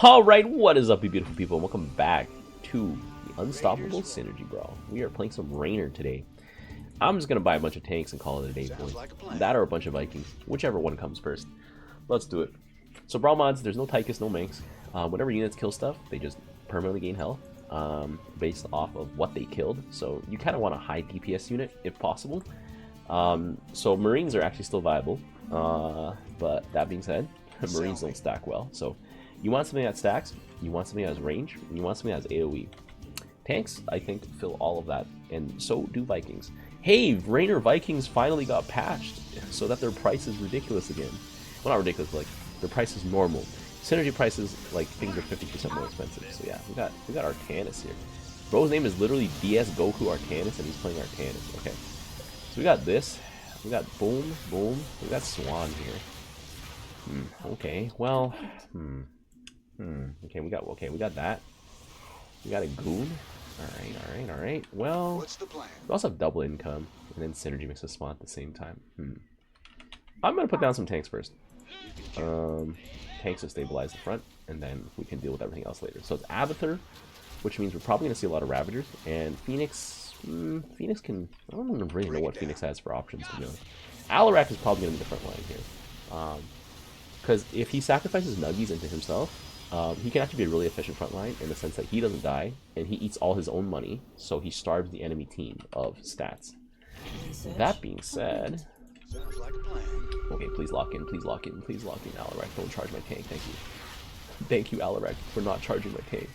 Alright, what is up, you beautiful people? And welcome back to the Unstoppable Synergy Brawl. We are playing some RAYNOR today. I'm just going to buy a bunch of tanks and call it a day, boys. That or a bunch of Vikings, whichever one comes first. Let's do it. So Brawl mods, there's no TYCHUS, no MENGSK. Whenever units kill stuff, they just permanently gain health based off of what they killed. So you kind of want a high DPS unit if possible. So Marines are actually still viable. But that being said, Marines don't stack well. So you want something that stacks, you want something that has range, and you want something that has AoE. Tanks, I think, fill all of that, and so do Vikings. Hey, RAYNOR Vikings finally got patched so that their price is ridiculous again. Well, not ridiculous, but like their price is normal. Synergy prices, like, things are 50% more expensive. So yeah, we got Artanis here. Bro's name is literally DS Goku Artanis, and he's playing Artanis. Okay, so we got this. We got boom, boom. We got Swan here. Okay, well, okay, we got that. We got a goon. All right. Well, what's the plan? We also have double income, and then synergy makes us spawn at the same time. I'm gonna put down some tanks first. Tanks to stabilize the front, and then we can deal with everything else later. So it's Abathur, which means we're probably gonna see a lot of Ravagers, and Phoenix. Phoenix can. I don't really know what Phoenix has for options, to be honest. Alarak is probably gonna be the front line here. Because if he sacrifices Nuggies into himself, he can actually be a really efficient front line in the sense that he doesn't die, and he eats all his own money, so he starves the enemy team of stats. That being said... Okay, please lock in, Alarak. Don't charge my tank, thank you. Thank you, Alarak, for not charging my tank.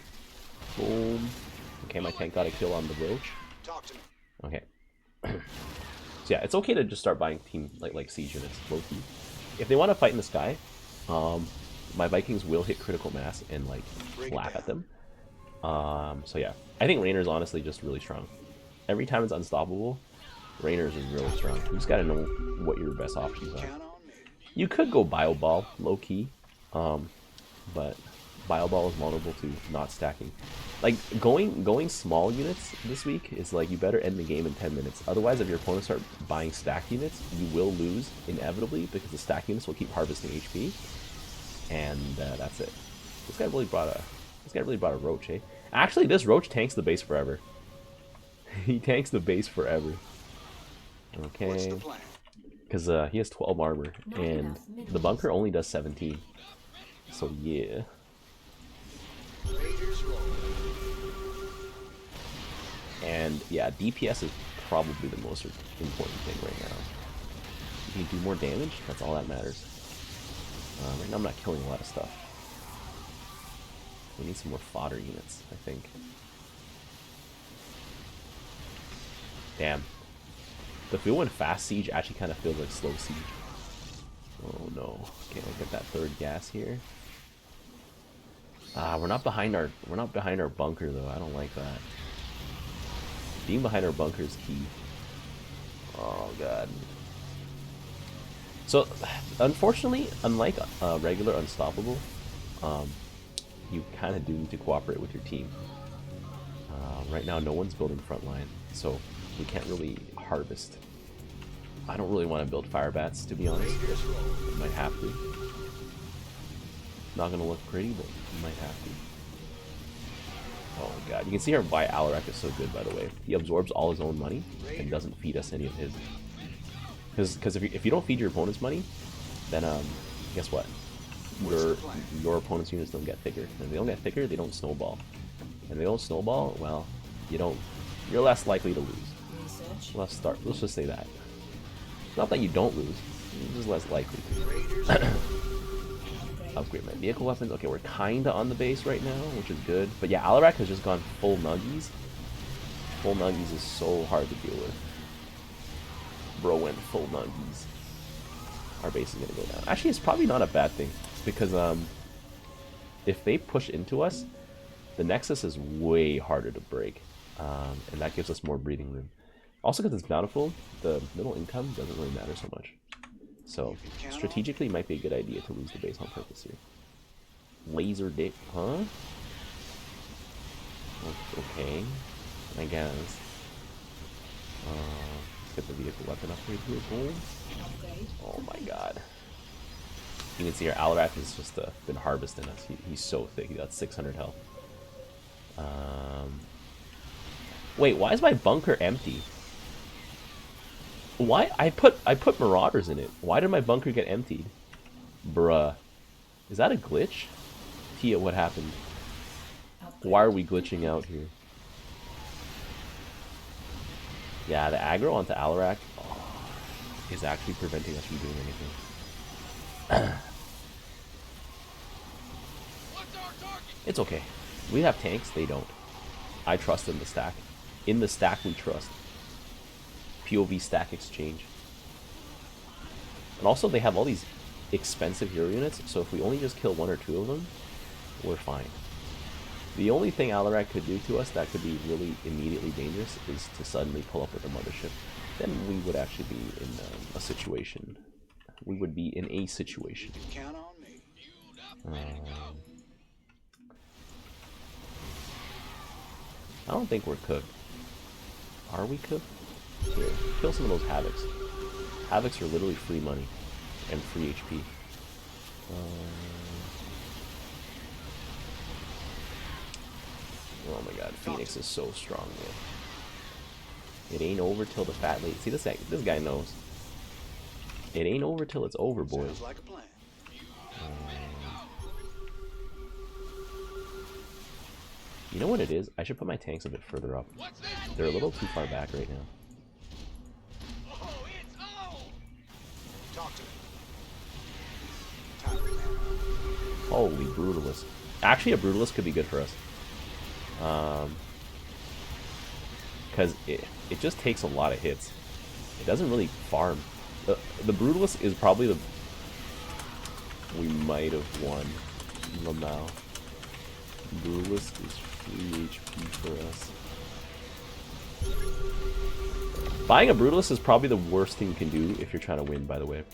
Boom. Okay, my tank got a kill on the Roach. Okay. So yeah, it's okay to just start buying team, like siege units, low-key. If they want to fight in the sky, my Vikings will hit critical mass and like laugh at them. So yeah, I think RAYNOR is honestly just really strong. Every time it's unstoppable, RAYNOR is really strong. You just gotta know what your best options are. You could go Bio Ball, low key, but Bio Ball is vulnerable to not stacking. Like going small units this week is like you better end the game in 10 minutes. Otherwise, if your opponents start buying stack units, you will lose inevitably because the stack units will keep harvesting HP. And that's it. This guy really brought a Roach, eh? Actually, this Roach tanks the base forever. He tanks the base forever. Okay. Because he has 12 armor, and the bunker only does 17. So yeah. And yeah, DPS is probably the most important thing right now. You can do more damage, that's all that matters. Right now I'm not killing a lot of stuff. We need some more fodder units, I think. Damn. The feel when fast siege actually kind of feels like slow siege. Oh no. Okay, I'll get that third gas here. We're not behind our bunker though. I don't like that. Being behind our bunker is key. Oh god. So, unfortunately, unlike regular Unstoppable, you kind of do need to cooperate with your team. Right now, no one's building front line, so we can't really harvest. I don't really want to build fire bats, to be honest. I might have to. Not gonna look pretty, but you might have to. Oh god, you can see here why Alarak is so good, by the way. He absorbs all his own money and doesn't feed us any of his. Because if you don't feed your opponent's money, then guess what? Your opponent's units don't get thicker. And if they don't get thicker, they don't snowball. And if they don't snowball, well, you're less likely to lose. Let's just say that. Not that you don't lose, you're just less likely to. Upgrade my vehicle weapons. Okay, we're kinda on the base right now, which is good. But yeah, Alarak has just gone full Nuggies. Full Nuggies is so hard to deal with. Bro went full Nuggies. Our base is gonna go down. Actually, it's probably not a bad thing because if they push into us, the Nexus is way harder to break, and that gives us more breathing room. Also, because it's bountiful, the middle income doesn't really matter so much. So strategically, it might be a good idea to lose the base on purpose here. Laser dick, huh? Okay, I guess. Let's get the vehicle weapon upgrade here. Boom. Oh my god. You can see our Alarak has just been harvesting us. He's so thick. He got 600 health. Wait, why is my bunker empty? Why? I put Marauders in it. Why did my bunker get emptied? Bruh. Is that a glitch? Tia, what happened? Why are we glitching out here? Yeah, the aggro onto Alarak is actually preventing us from doing anything. It's okay. We have tanks, they don't. I trust in the stack. In the stack we trust. POV stack exchange. And also they have all these expensive hero units, so if we only just kill 1 or 2 of them, we're fine. The only thing Alarak could do to us that could be really immediately dangerous is to suddenly pull up with a mothership. Then we would actually be in a situation. We would be in a situation. Count on me. I don't think we're cooked. Are we cooked? Here, kill some of those Havocs. Havocs are literally free money and free HP. Oh my god, Phoenix is so strong, man. It ain't over till the fat lady. See, this guy knows. It ain't over till it's over, boys. Sounds like a plan. You know what it is? I should put my tanks a bit further up. They're a little too far back right now. Talk to me. Holy Brutalist. Actually, a Brutalist could be good for us. Because it just takes a lot of hits. It doesn't really farm. The Brutalist is probably the... We might have won. Lamau. Brutalist is free HP for us. Buying a Brutalist is probably the worst thing you can do if you're trying to win, by the way.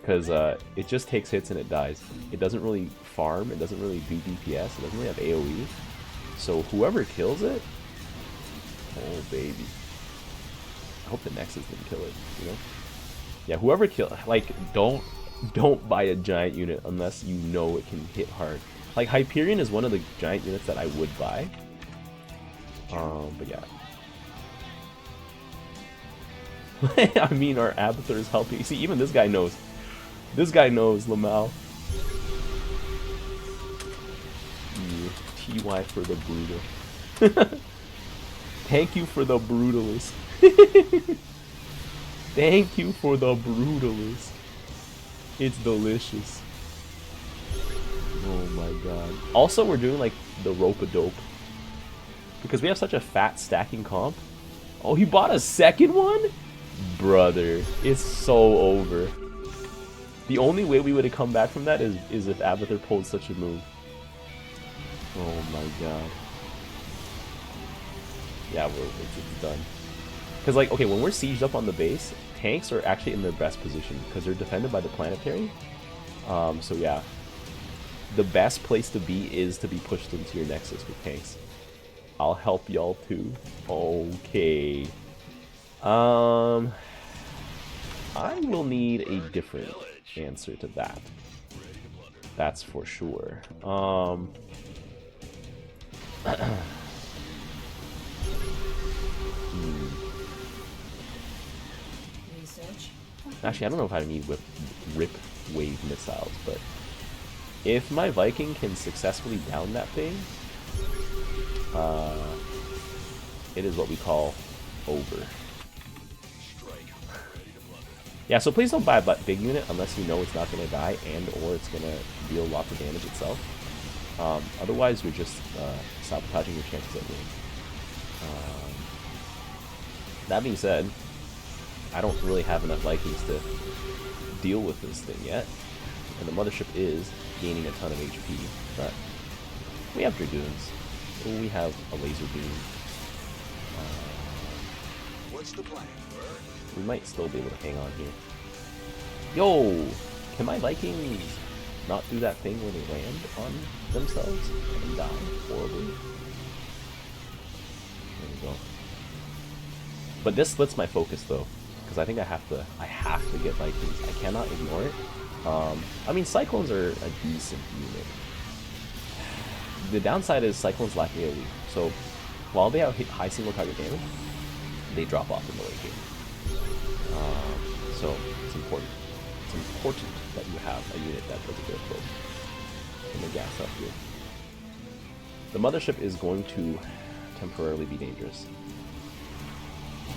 Because it just takes hits and it dies. It doesn't really farm, it doesn't really do DPS, it doesn't really have AoE. So whoever kills it... Oh, baby. I hope the Nexus didn't kill it, you know? Yeah, whoever kills... Like, don't buy a giant unit unless you know it can hit hard. Like, Hyperion is one of the giant units that I would buy. But yeah. I mean, our Abathur is helping. See, even this guy knows. This guy knows, Lamau. Yeah, TY for the brutal. Thank you for the Brutalist. Thank you for the Brutalist. It's delicious. Oh my god. Also, we're doing like the rope-a-dope. Because we have such a fat stacking comp. Oh, he bought a second one? Brother, it's so over. The only way we would have come back from that is if Abathur pulled such a move. Oh my god. Yeah, it's done. Because, like, okay, when we're sieged up on the base, tanks are actually in their best position because they're defended by the planetary. So yeah, the best place to be is to be pushed into your Nexus with tanks. I'll help y'all too. Okay. I will need a different answer to that. That's for sure. Actually, I don't know if I need rip wave missiles, but if my Viking can successfully down that thing, it is what we call over. Yeah, so please don't buy a big unit unless you know it's not going to die and or it's going to deal lots of damage itself. Otherwise, you're just sabotaging your chances at winning. That being said, I don't really have enough Vikings to deal with this thing yet. And the mothership is gaining a ton of HP, but we have Dragoons. We have a laser beam. What's the plan? We might still be able to hang on here. Yo! Can my Vikings not do that thing where they land on themselves and die horribly? There we go. But this splits my focus though, because I think I have to get Vikings. I cannot ignore it. I mean, Cyclones are a decent unit. The downside is Cyclones lack AoE, so while they have high single target damage, they drop off in the late game. So it's important. It's important that you have a unit that does a bit of both. Let me gas up here. The mothership is going to temporarily be dangerous,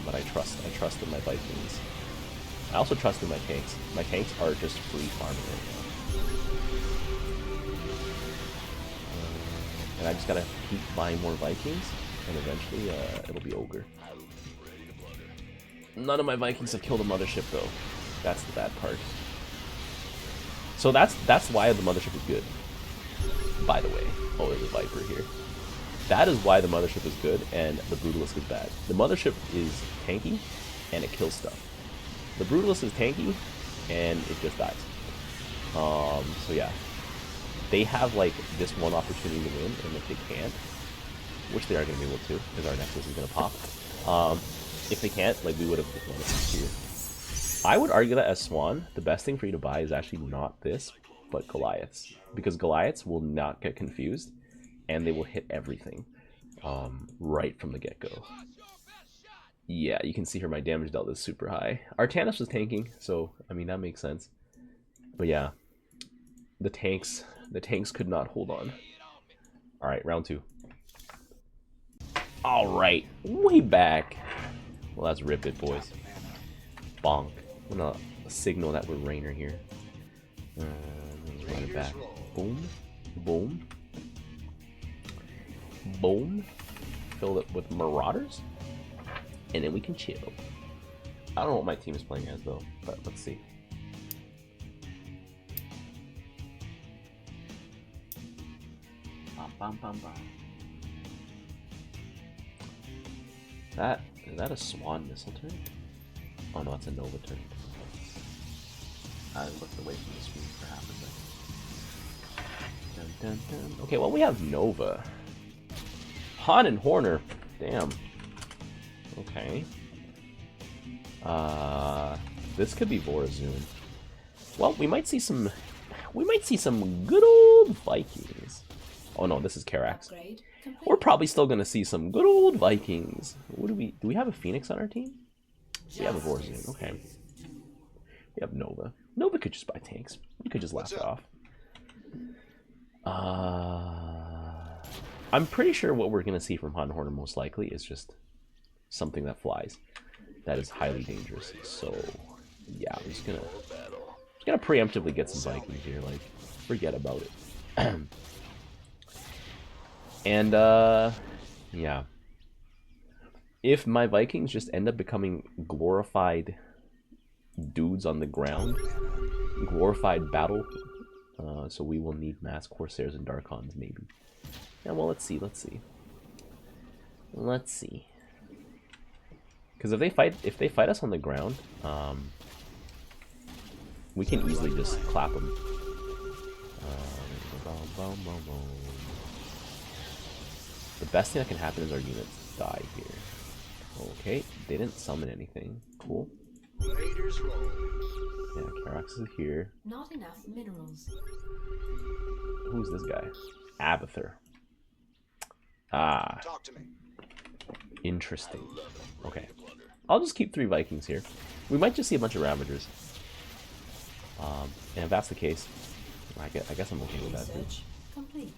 but I trust in my Vikings. I also trust in my tanks. My tanks are just free farming right now. And I just gotta keep buying more Vikings, and eventually it'll be ogre. None of my Vikings have killed a mothership though. That's the bad part. So that's why the mothership is good. By the way. Oh, there's a Viper here. That is why the mothership is good and the Brutalist is bad. The mothership is tanky and it kills stuff. The Brutalist is tanky and it just dies. So yeah. They have like this one opportunity to win, and if they can't, which they are going to be able to, because our Nexus is going to pop. If they can't, like, we would have won it here. I would argue that as Swan, the best thing for you to buy is actually not this, but Goliaths. Because Goliaths will not get confused, and they will hit everything right from the get-go. Yeah, you can see here my damage dealt is super high. Artanis was tanking, so, I mean, that makes sense. But yeah, the tanks could not hold on. Alright, round 2. Alright, way back. Well, that's rip it, boys. Bonk. I'm gonna signal that we're RAYNOR here. Let's run it back. Boom. Boom. Boom. Fill it with Marauders. And then we can chill. I don't know what my team is playing as, though. But let's see. Bum, bum, bum. Is that a Swan missile turn? Oh no, it's a Nova turn. I looked away from the screen for half a second. Dun, dun, dun. Okay, well we have Nova. Han and Horner. Damn. Okay. This could be Vorazun. Well, we might see some good old Vikings. Oh no, this is Karax. We're probably still gonna see some good old Vikings. What do we have a Phoenix on our team? We have a Vorazun, okay. We have Nova. Nova could just buy tanks. We could just laugh it off. I'm pretty sure what we're gonna see from Han Horner most likely is just something that flies. That is highly dangerous. So yeah, I'm just gonna preemptively get some Vikings here, like forget about it. And, yeah. If my Vikings just end up becoming glorified dudes on the ground, glorified battle, so we will need mass Corsairs and Darkons, maybe. Yeah, well, let's see. Because if they fight us on the ground, we can easily just clap them. The best thing that can happen is our units die here. Okay, they didn't summon anything. Cool. Yeah, Karax is here. Not enough minerals. Who's this guy? Abathur. Ah. Talk to me. Interesting. Okay. I'll just keep 3 Vikings here. We might just see a bunch of Ravagers. And if that's the case, I guess I'm okay with that too. Complete.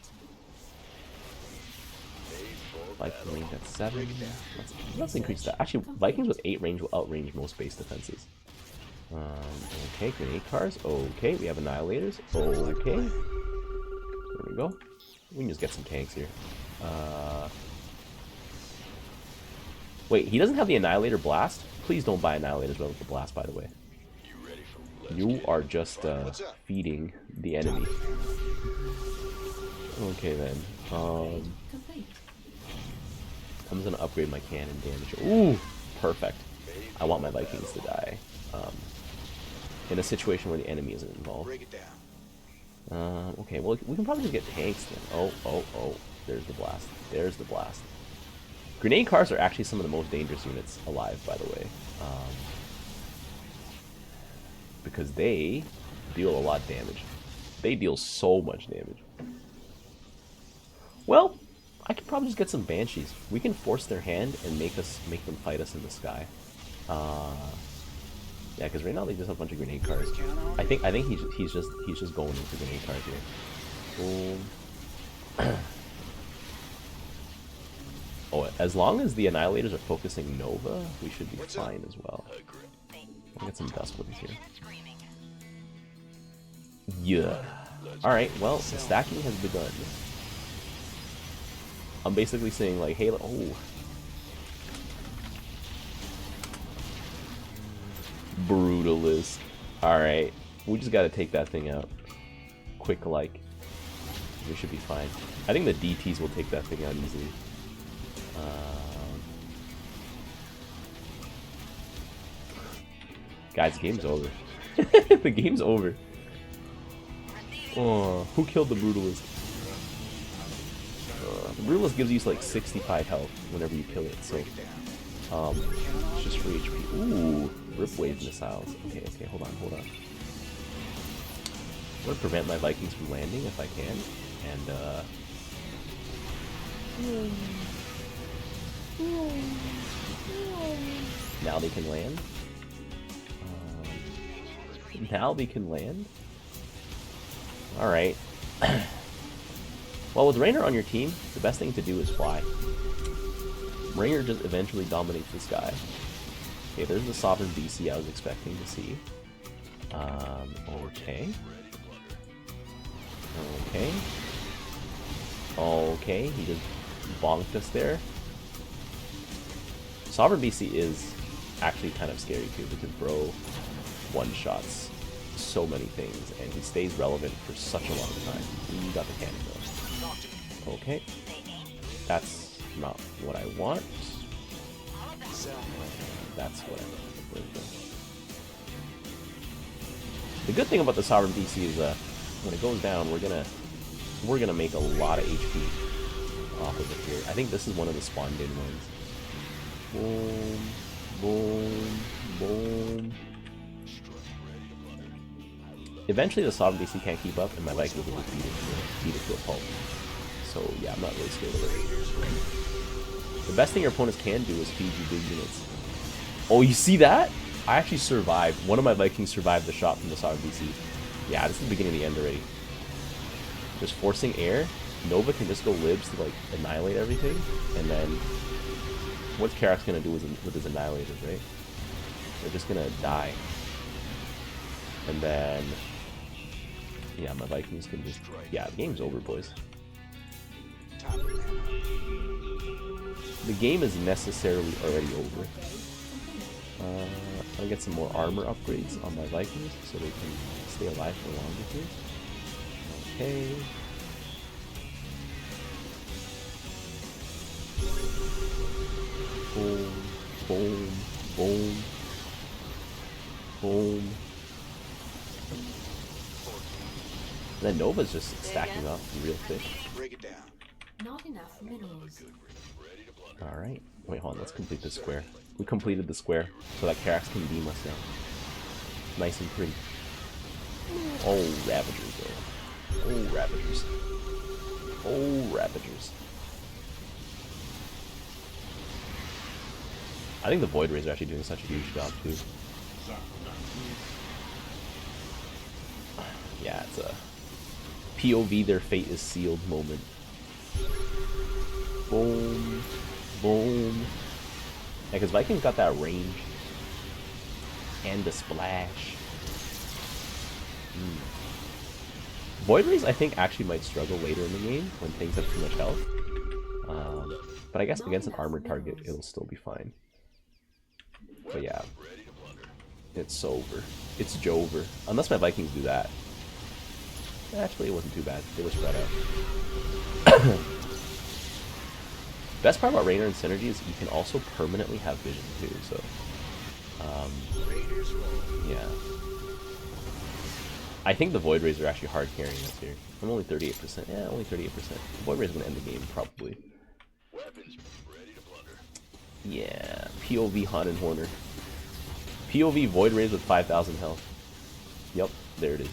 Viking range at 7. Let's increase that. Actually, Vikings with 8 range will outrange most base defenses. Okay, grenade cars. Okay, we have annihilators. Okay. There we go. We can just get some tanks here. Wait, he doesn't have the Annihilator Blast? Please don't buy Annihilators with the Blast, by the way. You are just feeding the enemy. Okay then. I'm just gonna upgrade my cannon damage. Ooh, perfect. I want my Vikings to die. In a situation where the enemy isn't involved. Okay, well we can probably just get tanks then. Oh. There's the blast. There's the blast. Grenade cars are actually some of the most dangerous units alive, by the way. because they deal a lot of damage. They deal so much damage. Well, I could probably just get some Banshees. We can force their hand and make them fight us in the sky. Yeah, because right now they just have a bunch of grenade cards. I think he's just going into grenade cards here. Boom. Oh, as long as the Annihilators are focusing Nova, we should be fine as well. I'll get some Dust Winds here. Yeah. Alright, well, the stacking has begun. I'm basically saying, like, hey, oh. Brutalist. Alright, we just gotta take that thing out. Quick, like. We should be fine. I think the DTs will take that thing out easily. Guys, the game's over. The game's over. Oh, who killed the Brutalist? The Brutalist gives you like 65 health whenever you kill it, so it's just free HP. Ooh, Rip Wave missiles. Okay, hold on. I'm gonna prevent my Vikings from landing if I can, and now they can land. Now they can land. Alright. Well, with RAYNOR on your team, the best thing to do is fly. RAYNOR just eventually dominates the sky. Okay, there's the Sovereign BC I was expecting to see. Okay. Okay, he just bonked us there. Sovereign BC is actually kind of scary too, because bro one-shots so many things, and he stays relevant for such a long time. You got the cannon though. Okay. That's not what I want. That's what I want. The good thing about the Sovereign BC is when it goes down, we're gonna make a lot of HP off of it here. I think this is one of the spawned in ones. Boom, boom, boom. Eventually the Sovereign BC can't keep up, and my Vikings will beat it to a pulp. So yeah, I'm not really scared of it. The best thing your opponents can do is feed you big units. Oh, you see that? I actually survived. One of my Vikings survived the shot from the Sovereign BC. Yeah, this is the beginning of the end already. Just forcing air. Nova can just go libs to like annihilate everything, and then what's Karak's gonna do with his annihilators, right? They're just gonna die. And then, yeah, my Vikings can just, yeah, the game's over, boys. The game is necessarily already over. I'll get some more armor upgrades on my Vikings so they can stay alive for longer here. Okay. Boom, boom, boom, boom. And then Nova's just stacking up real thick. Break it down. Not enough minerals. Alright. Wait, hold on. Let's complete this square. We completed the square so that Karax can beam us down. Nice and pretty. Oh, Ravagers, though. Oh, Ravagers. Oh, Ravagers. I think the Void Rays are actually doing such a huge job, too. Yeah, it's a POV, their fate is sealed moment. Boom. Boom. Yeah, because Vikings got that range. And the splash. Void Rays, I think, actually might struggle later in the game when things have too much health. But I guess against an armored target, it'll still be fine. But yeah. It's over. It's Jover. Unless my Vikings do that. Actually, it wasn't too bad. They were spread out. Best part about RAYNOR and Synergy is you can also permanently have vision too, so yeah. I think the Void Rays are actually hard carrying us here. I'm only 38%. Yeah, only 38%. The Void Rays are gonna end the game probably. Yeah, POV Han and Horner. POV Void Rays with 5,000 health. Yep, there it is.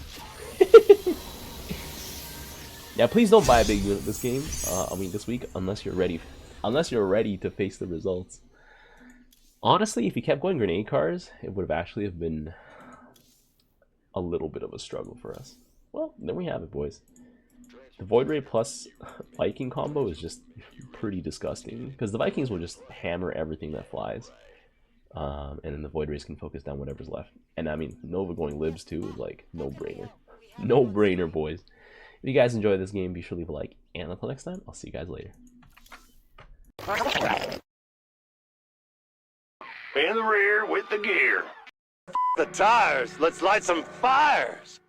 Yeah, please don't buy a big unit this game. I mean, this week, unless you're ready to face the results. Honestly, if you kept going grenade cars, it would have actually been a little bit of a struggle for us. Well, there we have it, boys. The Void Ray plus Viking combo is just pretty disgusting, because the Vikings will just hammer everything that flies, and then the Void Rays can focus down whatever's left. And I mean, Nova going libs too is like no brainer, no brainer, boys. If you guys enjoy this game, be sure to leave a like, and until next time, I'll see you guys later. In the rear with the gear. The tires, let's light some fires.